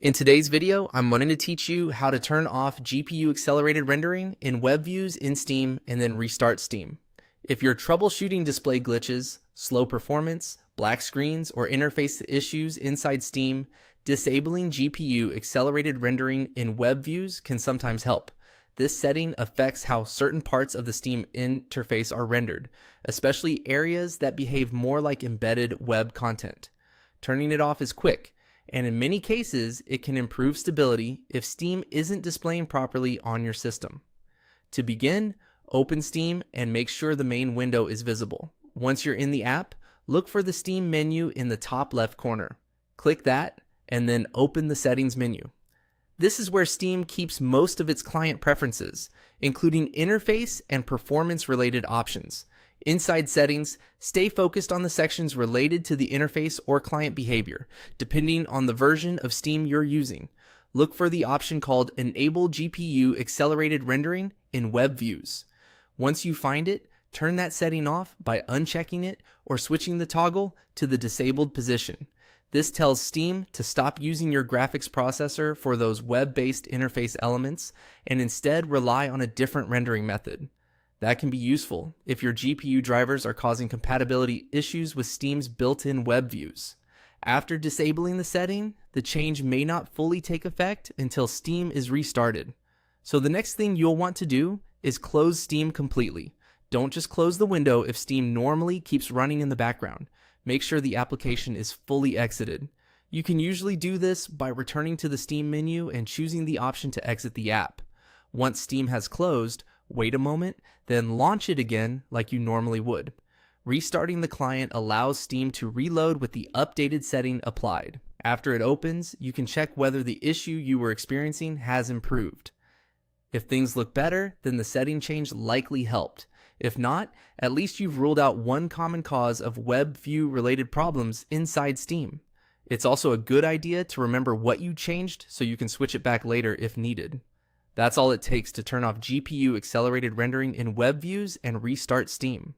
In today's video, I'm wanting to teach you how to turn off GPU accelerated rendering in web views in Steam and then restart Steam. If you're troubleshooting display glitches, slow performance, black screens, or interface issues inside Steam, disabling GPU accelerated rendering in web views can sometimes help. This setting affects how certain parts of the Steam interface are rendered, especially areas that behave more like embedded web content. Turning it off is quick, and in many cases, it can improve stability if Steam isn't displaying properly on your system. To begin, open Steam and make sure the main window is visible. Once you're in the app, look for the Steam menu in the top left corner. Click that, and then open the Settings menu. This is where Steam keeps most of its client preferences, including interface and performance-related options. Inside Settings, stay focused on the sections related to the interface or client behavior, depending on the version of Steam you're using. Look for the option called Enable GPU Accelerated Rendering in Web Views. Once you find it, turn that setting off by unchecking it or switching the toggle to the disabled position. This tells Steam to stop using your graphics processor for those web-based interface elements and instead rely on a different rendering method. That can be useful if your GPU drivers are causing compatibility issues with Steam's built-in web views. After disabling the setting, the change may not fully take effect until Steam is restarted. So the next thing you'll want to do is close Steam completely. Don't just close the window if Steam normally keeps running in the background. Make sure the application is fully exited. You can usually do this by returning to the Steam menu and choosing the option to exit the app. Once Steam has closed, wait a moment, then launch it again like you normally would. Restarting the client allows Steam to reload with the updated setting applied. After it opens, you can check whether the issue you were experiencing has improved. If things look better, then the setting change likely helped. If not, at least you've ruled out one common cause of web view related problems inside Steam. It's also a good idea to remember what you changed so you can switch it back later if needed. That's all it takes to turn off GPU accelerated rendering in web views and restart Steam.